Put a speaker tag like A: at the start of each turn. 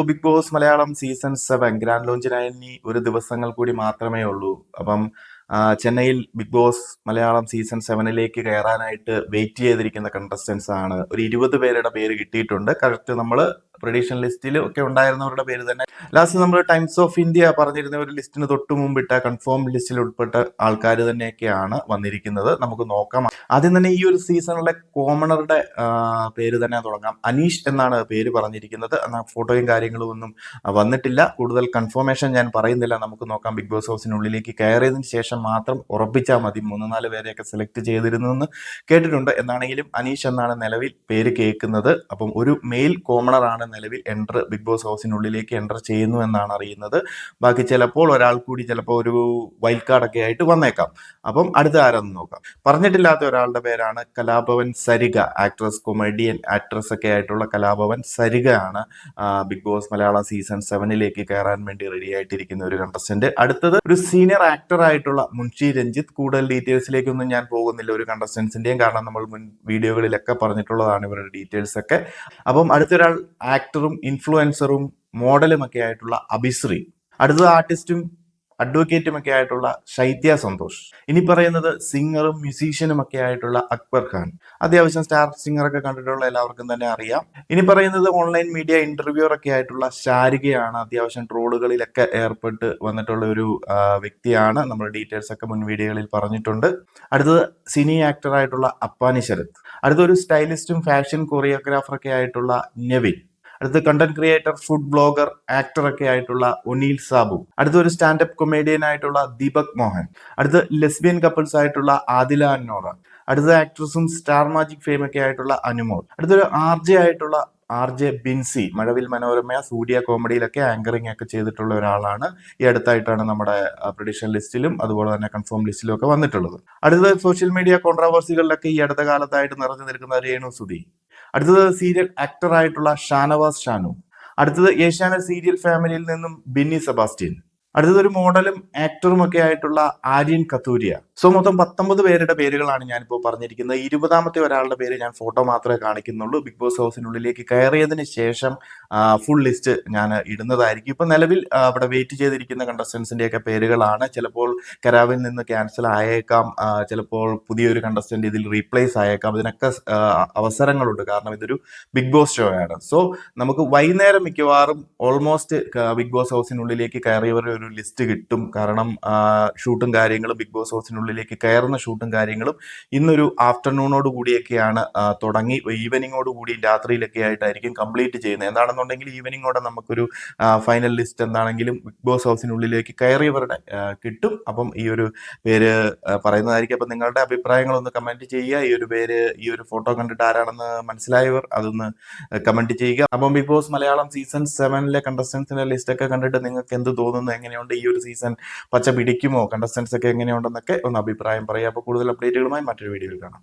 A: Big Boss Malayalam season 7 grand ലോഞ്ചിനായി ഇനി ഒരു ദിവസങ്ങൾ കൂടി മാത്രമേ ഉള്ളൂ. അപ്പം ചെന്നൈയിൽ ബിഗ് ബോസ് മലയാളം സീസൺ 7ലേക്ക് കയറാനായിട്ട് വെയിറ്റ് ചെയ്തിരിക്കുന്ന കണ്ടസ്റ്റൻസ് ആണ്. ഒരു 20 പേരുടെ പേര് കിട്ടിയിട്ടുണ്ട്. കറക്റ്റ് നമ്മൾ പ്രഡിഷൻ ലിസ്റ്റിൽ ഒക്കെ ഉണ്ടായിരുന്നവരുടെ പേര് തന്നെ ലാസ്റ്റ് നമ്മൾ ടൈംസ് ഓഫ് ഇന്ത്യ പറഞ്ഞിരുന്ന ഒരു ലിസ്റ്റിന് തൊട്ട് മുമ്പിട്ട കൺഫേം ലിസ്റ്റിൽ ഉൾപ്പെട്ട ആൾക്കാർ തന്നെയൊക്കെയാണ് വന്നിരിക്കുന്നത്. നമുക്ക് നോക്കാം. ആദ്യം തന്നെ ഈ ഒരു സീസണിലെ കോമണറുടെ പേര് തന്നെ തുടങ്ങാം. അനീഷ് എന്നാണ് പേര് പറഞ്ഞിരിക്കുന്നത്. എന്നാൽ ഫോട്ടോയും കാര്യങ്ങളും ഒന്നും വന്നിട്ടില്ല. കൂടുതൽ കൺഫർമേഷൻ ഞാൻ പറയുന്നില്ല. നമുക്ക് നോക്കാം. ബിഗ് ബോസ് ഹൗസിനുള്ളിലേക്ക് കയറിയതിന് ശേഷം മാത്രം ഉറപ്പിച്ചാൽ മതി. 3-4 പേരെയൊക്കെ സെലക്ട് ചെയ്തിരുന്നെന്ന് കേട്ടിട്ടുണ്ട്. എന്നാണെങ്കിലും അനീഷ് എന്നാണ് നിലവിൽ പേര് കേൾക്കുന്നത്. അപ്പം ഒരു മെയിൽ കോമണറാണ് നിലവിൽ ബിഗ് ബോസ് ഹൗസിനുള്ളിലേക്ക് എൻ്റർ ചെയ്യുന്നു എന്നാണ് അറിയുന്നത്. ബാക്കി ചിലപ്പോൾ ഒരാൾ കൂടി ചിലപ്പോൾ ഒരു വൈൽഡ് കാർഡൊക്കെ ആയിട്ട് വന്നേക്കാം. അപ്പം അടുത്ത ആരെന്ന് നോക്കാം. പറഞ്ഞിട്ടില്ലാത്ത ഒരാളുടെ പേരാണ് Kalabhavan Sarika. Actress, comedian, actress ഒക്കെ ആയിട്ടുള്ള കലാഭവൻ സരിക ആണ് ബിഗ് ബോസ് മലയാളം സീസൺ 7ലേക്ക് കയറാൻ വേണ്ടി റെഡി ആയിട്ടിരിക്കുന്ന ഒരു കണ്ടസ്റ്റന്റ്. അടുത്തത് ഒരു സീനിയർ ആക്ടർ ആയിട്ടുള്ള മുൻഷി രഞ്ജിത്ത്. കൂടുതൽ ഡീറ്റെയിൽസിലേക്കൊന്നും ഞാൻ പോകുന്നില്ല ഒരു കണ്ടസ്റ്റൻസിന്റെയും, കാരണം നമ്മൾ മുൻ വീഡിയോകളിലൊക്കെ പറഞ്ഞിട്ടുള്ളതാണ് ഇവരുടെ ഡീറ്റെയിൽസ് ഒക്കെ. അപ്പം അടുത്തൊരാൾ ആക്ടറും ഇൻഫ്ലുവൻസറും മോഡലും ഒക്കെ ആയിട്ടുള്ള അഭിശ്രീ. അടുത്തത് ആർട്ടിസ്റ്റും അഡ്വക്കേറ്റും ഒക്കെ ആയിട്ടുള്ള ശൈത്യ സന്തോഷ്. ഇനി പറയുന്നത് സിംഗറും മ്യൂസീഷ്യനും ഒക്കെ ആയിട്ടുള്ള അക്ബർ ഖാൻ. അത്യാവശ്യം സ്റ്റാർ സിംഗർ ഒക്കെ കണ്ടിട്ടുള്ള എല്ലാവർക്കും തന്നെ അറിയാം. ഇനി പറയുന്നത് ഓൺലൈൻ മീഡിയ ഇന്റർവ്യൂർ ഒക്കെ ആയിട്ടുള്ള ശാരികയാണ്. അത്യാവശ്യം ട്രോളുകളിലൊക്കെ ഏർപ്പെട്ട് വന്നിട്ടുള്ള ഒരു വ്യക്തിയാണ്. നമ്മൾ ഡീറ്റെയിൽസ് ഒക്കെ മുൻ വീഡിയോകളിൽ പറഞ്ഞിട്ടുണ്ട്. അടുത്തത് സിനി ആക്ടർ ആയിട്ടുള്ള അപ്പാനി ശരത്. അടുത്തൊരു സ്റ്റൈലിസ്റ്റും ഫാഷൻ കൊറിയോഗ്രാഫർ ഒക്കെ ആയിട്ടുള്ള നെവിൻ. അടുത്ത content creator, food blogger, actor ഒക്കെ ആയിട്ടുള്ള ഒനീൽ സാബു. അടുത്തൊരു സ്റ്റാൻഡപ്പ് കൊമേഡിയൻ ആയിട്ടുള്ള ദീപക് മോഹൻ. അടുത്ത ലെസ്ബിയൻ കപ്പിൾസ് ആയിട്ടുള്ള ആദില അന്നോറ. അടുത്ത ആക്ട്രസും സ്റ്റാർ മാജിക് ഫെയിം ഒക്കെ ആയിട്ടുള്ള അനുമോൾ. അടുത്തൊരു ആയിട്ടുള്ള ബിൻസി. മഴവിൽ മനോരമ, സൂര്യ കോമഡിയിലൊക്കെ ആങ്കറിംഗ് ഒക്കെ ചെയ്തിട്ടുള്ള ഒരാളാണ്. ഈ അടുത്തായിട്ടാണ് നമ്മുടെ പ്രഡിഷൻ ലിസ്റ്റിലും അതുപോലെ തന്നെ കൺഫേം ലിസ്റ്റിലും ഒക്കെ വന്നിട്ടുള്ളത്. അടുത്തത് സോഷ്യൽ മീഡിയ കോൺട്രവേഴ്സികളിലൊക്കെ ഈ അടുത്ത കാലത്തായിട്ട് നിറഞ്ഞു നിൽക്കുന്ന രേണു സുധി. അടുത്തത് സീരിയൽ ആക്ടർ ആയിട്ടുള്ള ഷാനവാസ് ഷാനു. അടുത്തത് ഏഷ്യാനെറ്റ് സീരിയൽ ഫാമിലിയിൽ നിന്നും ബിന്നി സെബാസ്റ്റ്യൻ. അടുത്തതൊരു മോഡലും ആക്ടറും ഒക്കെ ആയിട്ടുള്ള ആര്യൻ കത്തൂരിയ. മൊത്തം 19 പേരുടെ പേരുകളാണ് ഞാനിപ്പോൾ പറഞ്ഞിരിക്കുന്നത്. 20ാമത്തെ ഒരാളുടെ പേര് ഞാൻ ഫോട്ടോ മാത്രമേ കാണിക്കുന്നുള്ളൂ. ബിഗ് ബോസ് ഹൗസിനുള്ളിലേക്ക് കയറിയതിന് ശേഷം ഫുൾ ലിസ്റ്റ് ഞാൻ ഇടുന്നതായിരിക്കും. ഇപ്പൊ നിലവിൽ അവിടെ വെയിറ്റ് ചെയ്തിരിക്കുന്ന കണ്ടസ്റ്റൻസിന്റെ ഒക്കെ പേരുകളാണ്. ചിലപ്പോൾ കരാവിൽ നിന്ന് ക്യാൻസൽ ആയേക്കാം, ചിലപ്പോൾ പുതിയൊരു കണ്ടസ്റ്റന്റ് ഇതിൽ റീപ്ലേസ് ആയേക്കാം. ഇതിനൊക്കെ അവസരങ്ങളുണ്ട്, കാരണം ഇതൊരു ബിഗ് ബോസ് ഷോ ആണ്. നമുക്ക് വൈകുന്നേരം മിക്കവാറും ഓൾമോസ്റ്റ് ബിഗ് ബോസ് ഹൗസിനുള്ളിലേക്ക് കയറിയവരുടെ ഒരു ലിസ്റ്റ് കിട്ടും. കാരണം ഷൂട്ടും കാര്യങ്ങളും, ബിഗ് ബോസ് ഹൗസിനുള്ളിലേക്ക് കയറുന്ന ഷൂട്ടും കാര്യങ്ങളും ഇന്നൊരു ആഫ്റ്റർനൂണോട് കൂടിയൊക്കെയാണ് തുടങ്ങി. ഈവനിങ്ങോട് കൂടി രാത്രിയിലൊക്കെ ആയിട്ടായിരിക്കും കംപ്ലീറ്റ് ചെയ്യുന്നത്. എന്താണെന്നുണ്ടെങ്കിൽ ഈവനിങ്ങോടെ നമുക്കൊരു ഫൈനൽ ലിസ്റ്റ് എന്താണെങ്കിലും ബിഗ് ബോസ് ഹൗസിനുള്ളിലേക്ക് കയറിയവരുടെ കിട്ടും. അപ്പം ഈ ഒരു പേര് പറയുന്നതായിരിക്കും. അപ്പം നിങ്ങളുടെ അഭിപ്രായങ്ങളൊന്ന് കമന്റ് ചെയ്യുക. ഈ ഒരു പേര്, ഈ ഒരു ഫോട്ടോ കണ്ടിട്ട് ആരാണെന്ന് മനസ്സിലായവർ അതൊന്ന് കമന്റ് ചെയ്യുക. അപ്പം ബിഗ് ബോസ് മലയാളം സീസൺ 7ലെ കണ്ടസ്റ്റൻസിന്റെ ലിസ്റ്റ് ഒക്കെ കണ്ടിട്ട് നിങ്ങൾക്ക് എന്ത് തോന്നുന്നു, എങ്ങനെയുണ്ട് ഈ ഒരു സീസൺ, പച്ച പിടിക്കുമോ, കണ്ടസ്റ്റൻസ് ഒക്കെ എങ്ങനെയുണ്ടെന്നൊക്കെ ഒന്ന് അഭിപ്രായം പറയുക. അപ്പോൾ കൂടുതൽ അപ്ഡേറ്റുകളുമായി മറ്റൊരു വീഡിയോയിൽ കാണാം.